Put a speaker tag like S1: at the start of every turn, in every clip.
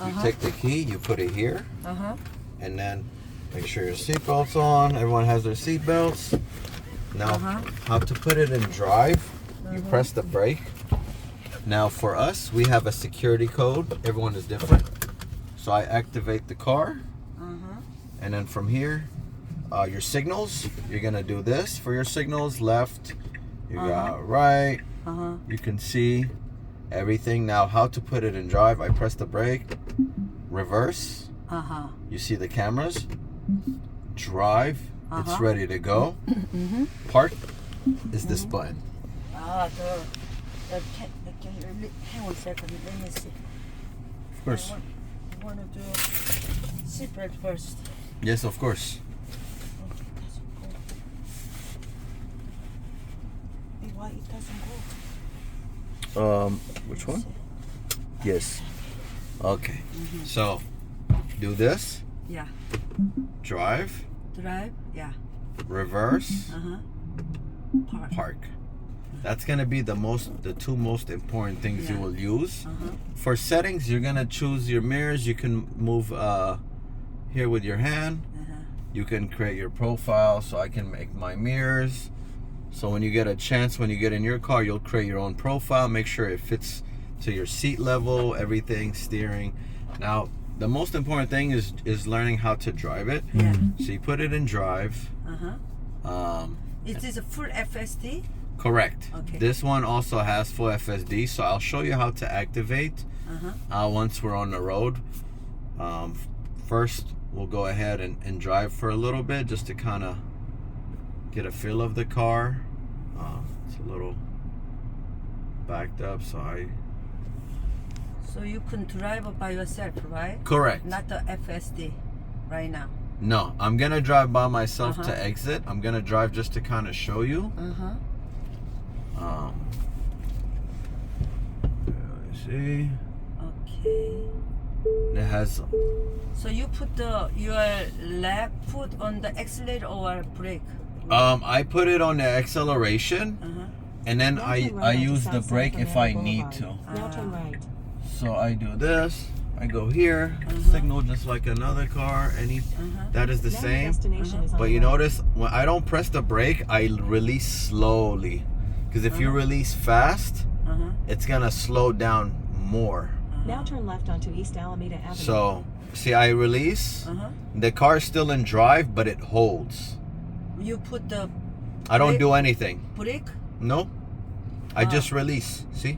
S1: You take the key, you put it here, and then make sure your seatbelt's on. Everyone has their seatbelts. Now, how to put it in drive? You press the brake. Now, for us, we have a security code. Everyone is different. So I activate the car, and then from here, your signals. You're gonna do this for your signals. Left. You got right. You can see everything. Now, how to put it in drive? I press the brake. Reverse. You see the cameras. Drive. It's ready to go. Park is this button.
S2: Hang on a second. Let me see.
S1: Of course.
S2: I want to do seatbelt first.
S1: Yes, of course.
S2: Why it doesn't go?
S1: Which one? Yes. Okay. So, do this.
S2: Yeah.
S1: Drive.
S2: Drive. Yeah.
S1: Reverse.
S2: Park.
S1: That's gonna be the two most important things you will use. For settings, you're gonna choose your mirrors. You can move here with your hand. You can create your profile. So I can make my mirrors. So when you get a chance, when you get in your car, you'll create your own profile. Make sure it fits to your seat level, everything, steering. Now, the most important thing is learning how to drive it.
S2: Yeah.
S1: So you put it in drive.
S2: Is this a full FSD?
S1: Correct.
S2: Okay.
S1: This one also has full FSD, so I'll show you how to activate once we're on the road. First, we'll go ahead and drive for a little bit just to kind of get a feel of the car. It's a little backed up, so
S2: you can drive by yourself, right?
S1: Correct.
S2: Not the FSD right now.
S1: No, I'm gonna drive by myself to exit. I'm gonna drive just to kind of show you. Let's see.
S2: Okay.
S1: It has.
S2: So you put your left foot on the accelerator or brake?
S1: I put it on the acceleration, and then I use the brake if I need to.
S3: Now turn right.
S1: So I do this. I go here, signal just like another car. That is the
S3: Now
S1: same.
S3: destination is on
S1: But
S3: the
S1: you
S3: right.
S1: notice when I don't press the brake, I release slowly. Because if you release fast, it's gonna slow down more.
S3: Now turn left onto East Alameda Avenue.
S1: So see, I release. The car is still in drive, but it holds.
S2: You put the
S1: I don't do anything.
S2: brake?
S1: No, I just release. See,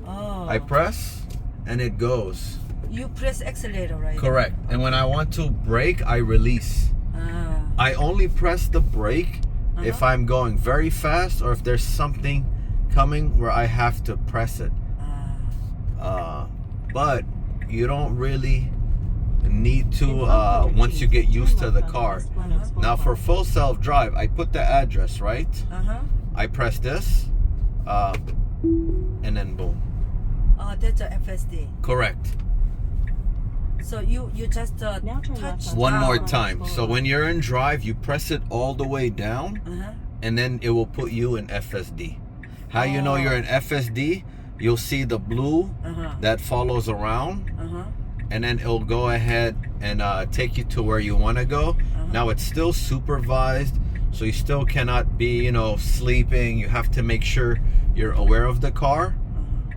S2: Oh.
S1: I press, and it goes.
S2: You press accelerator, right?
S1: Correct. And when I want to brake, I release. I only press the brake if I'm going very fast or if there's something coming where I have to press it. But you don't really need to once you get used to the car. Now for full self-drive, I put the address, right? I press this, and then boom.
S2: Oh, that's a FSD.
S1: Correct.
S2: So you just
S3: Now turn left
S2: touch
S3: on
S1: One more
S3: Down.
S1: time. So when you're in drive, you press it all the way down, and then it will put you in FSD. How you know you're in FSD? You'll see the blue that follows around, and then it'll go ahead and take you to where you want to go. Now it's still supervised, so you still cannot be, sleeping. You have to make sure you're aware of the car.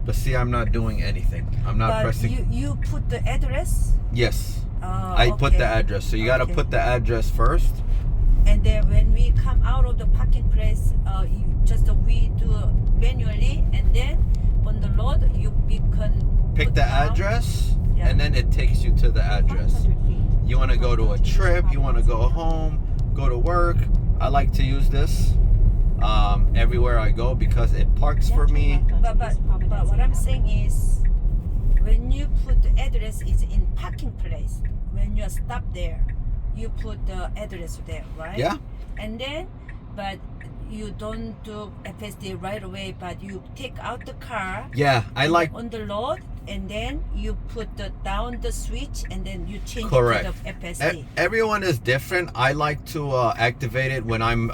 S1: But see, I'm not doing anything. I'm not
S2: but
S1: pressing.
S2: You put the address?
S1: Yes.
S2: Oh,
S1: I put the address. So you got to put the address first.
S2: And then when we come out of the parking place, we do manually, and then on the road we can
S1: Pick
S2: put
S1: the
S2: down.
S1: address,
S2: Yeah.
S1: and then it takes you to the address.
S3: 500 feet.
S1: You want to go to a trip, you want to go home, go to work. I like to use this everywhere I go because it parks for me.
S2: But what I'm saying is, when you put the address is in parking place, when you stop there, you put the address there, right?
S1: Yeah.
S2: And then, but you don't do FSD right away, but you take out the car.
S1: Yeah, I like.
S2: On the road, and then you put down the switch, and then you change
S1: Correct.
S2: it to the FSD.
S1: Everyone is different. I like to activate it when I'm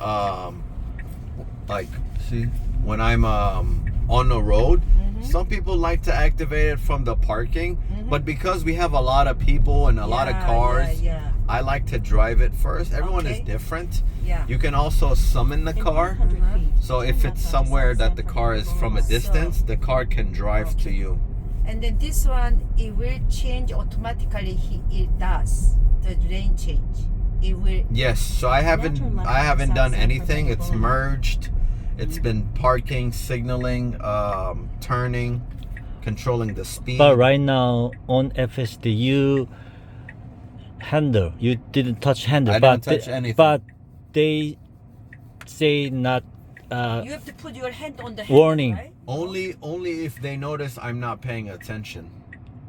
S1: when I'm on the road, Some people like to activate it from the parking, but because we have a lot of people and a lot of cars,
S2: Yeah.
S1: I like to drive it first. Everyone is
S2: Okay.
S1: different.
S2: Yeah.
S1: You can also summon the
S3: In
S1: car.
S3: 400 feet,
S1: So
S3: turn
S1: if
S3: left
S1: it's
S3: onto
S1: somewhere
S3: South
S1: that the
S3: Sanford
S1: car is from a
S3: Boulevard.
S1: distance, the car can drive to you.
S2: And then this one, it will change automatically. It does the lane change. It will.
S1: Yes, so I haven't
S3: turn left
S1: I
S3: onto
S1: haven't
S3: South
S1: done
S3: Sanford
S1: anything. It's
S3: Boulevard.
S1: merged. It's been parking, signaling, turning, controlling the speed.
S4: But right now on FSD, you didn't touch handle.
S1: I
S4: but
S1: didn't touch anything.
S4: But they say not.
S2: You have to put your hand on the handle,
S4: Warning.
S2: right?
S1: Only if they notice I'm not paying attention.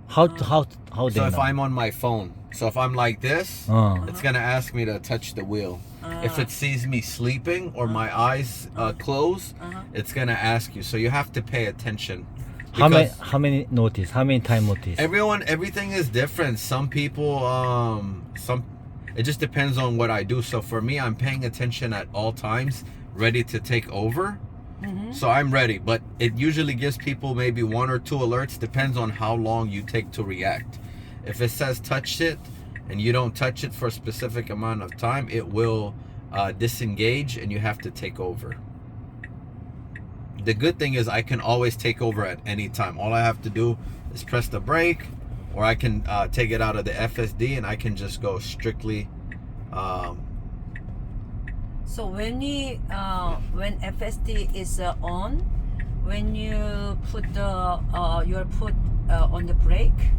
S4: How they
S1: So if
S4: know?
S1: I'm on my phone, so if I'm like this, it's gonna ask me to touch the wheel. If it sees me sleeping or my eyes closed, it's gonna ask you. So you have to pay attention.
S4: how
S1: Because
S4: many notice? How many time notice?
S1: everything is different. Some people, it just depends on what I do. So for me, I'm paying attention at all times, ready to take over. So I'm ready, but it usually gives people maybe 1 or 2 alerts. Depends on how long you take to react. If it says touch it and you don't touch it for a specific amount of time, it will disengage and you have to take over. The good thing is I can always take over at any time. All I have to do is press the brake, or I can take it out of the FSD and I can just go strictly.
S2: So when FSD is on, when you put your foot on the brake,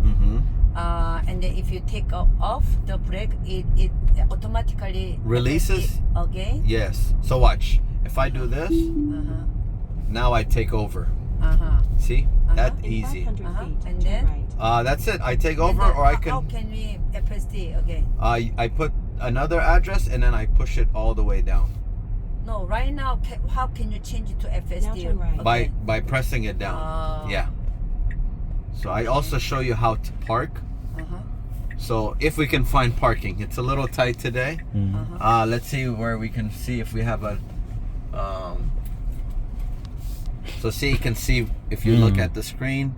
S2: and then if you take off the brake, it automatically
S1: Releases?
S2: again.
S1: Yes. So watch. If I do this, now I take over. See? That's
S3: In
S1: easy.
S3: 500 feet,
S2: And
S3: turn
S2: then?
S3: right.
S1: That's it. I take over,
S2: And then
S1: or I
S2: How
S1: can.
S2: can we FSD again?
S1: I put another address and then I push it all the way down
S2: No, right now, how can you change it to FSD?
S3: Now turn right.
S2: again?
S1: by pressing it down. Yeah. So I also show you how to park. So if we can find parking, it's a little tight today. Let's see where we can see if we have a. So see, you can see if you look at the screen,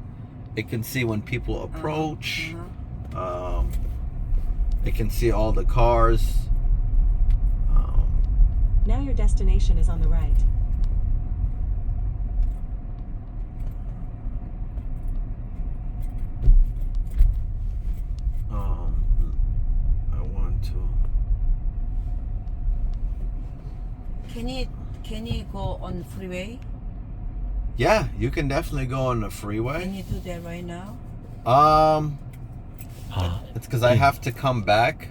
S1: it can see when people approach. It can see all the cars.
S3: Now your destination is on the right.
S1: I want to.
S2: Can you go on freeway?
S1: Yeah, you can definitely go on the
S2: Can
S1: freeway.
S2: you do that right now?
S1: It's because I have to come back.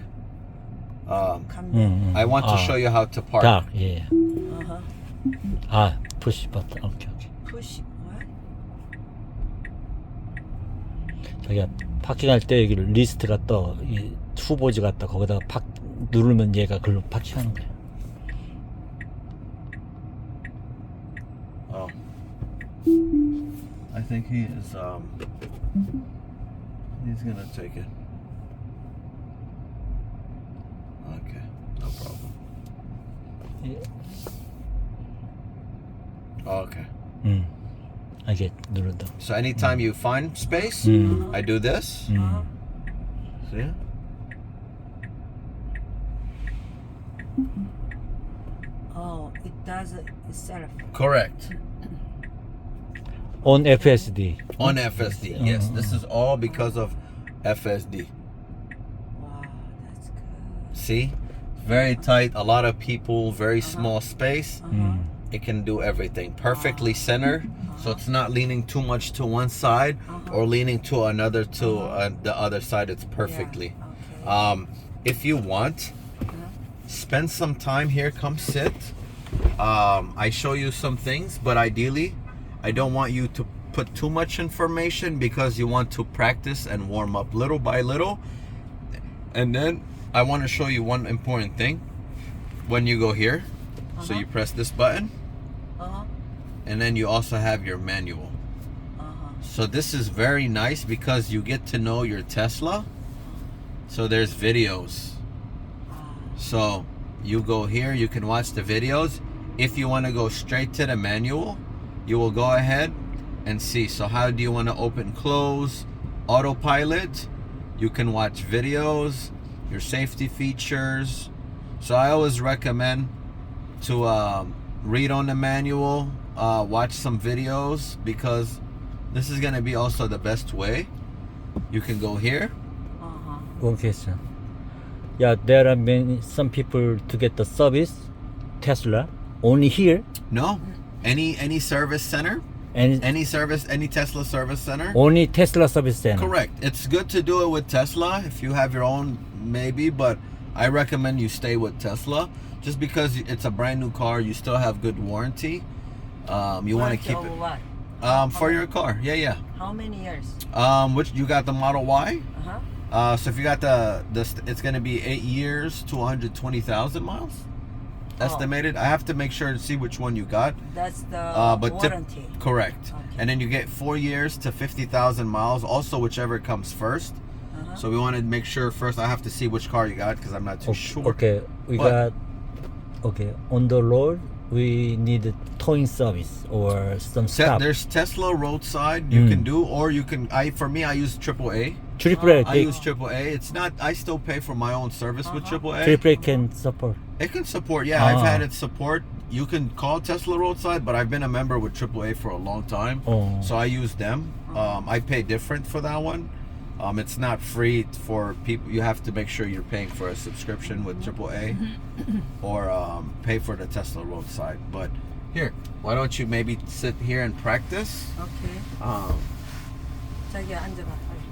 S2: Come back.
S1: I want to show you how to park.
S4: 딱 예.
S2: Uh-huh.
S4: push button. 오케이.
S2: Push what?
S4: 자기가 파킹할 때 여기 리스트가 떠. 이 후보지가 떠. 거기다가 누르면 얘가 글로 파킹하는 거야.
S1: Oh. I think he is he's gonna take it. Okay, no problem.
S4: 예.
S1: Okay.
S4: 이게 누른다.
S1: So anytime you find space, I do this. See?
S2: Oh, it does it itself.
S1: Correct.
S4: On FSD.
S1: On FSD. Yes, this is all because of FSD.
S2: Wow, that's good.
S1: See? Very tight, a lot of people, very small space. It can do everything. Perfectly centered, so it's not leaning too much to one side or leaning to another to the other side. It's perfectly.
S2: Yeah, okay.
S1: If you want, spend some time here. Come sit. I show you some things, but ideally, I don't want you to put too much information because you want to practice and warm up little by little. And then I want to show you one important thing. When you go here, so you press this button, and then you also have your manual. So this is very nice because you get to know your Tesla. So there's videos. So you go here, you can watch the videos. If you want to go straight to the manual, you will go ahead and see. So how do you want to open, close, autopilot? You can watch videos, your safety features. So I always recommend to read on the manual, watch some videos, because this is going to be also the best way. You can go here.
S4: One question. Yeah, there are some people to get the service, Tesla, only here.
S1: No, any service center,
S4: And
S1: any Tesla service center.
S4: only Tesla service center.
S1: Correct. It's good to do it with Tesla if you have your own, maybe, but I recommend you stay with Tesla just because it's a brand new car. You still have good warranty. You want to keep it
S2: What?
S1: for your car. Yeah.
S2: How many years?
S1: Which you got the Model Y.
S2: Uh-huh.
S1: So if you got it's gonna be 8 years to 120,000 miles estimated. I have to make sure to see which one you got.
S2: That's the
S1: But
S2: warranty.
S1: correct.
S2: Okay.
S1: And then you get 4 years to 50,000 miles. Also, whichever comes first. So we want to make sure first. I have to see which car you got because I'm not too sure.
S4: Okay, we
S1: But-
S4: got. Okay, on the road we need a towing service or some stop.
S1: There's Tesla roadside you can do, or you can. For me, I use AAA.
S4: Triple
S1: I use AAA. It's not. I still pay for my own service with AAA.
S4: Triple can support.
S1: It can support. Yeah, I've had it support. You can call Tesla roadside, but I've been a member with AAA for a long time,
S4: Oh.
S1: so I use them. I pay different for that one. It's not free for people. You have to make sure you're paying for a subscription with AAA, or pay for the Tesla roadside. But here, why don't you maybe sit here and practice?
S2: Okay. 자기야 앉아봐.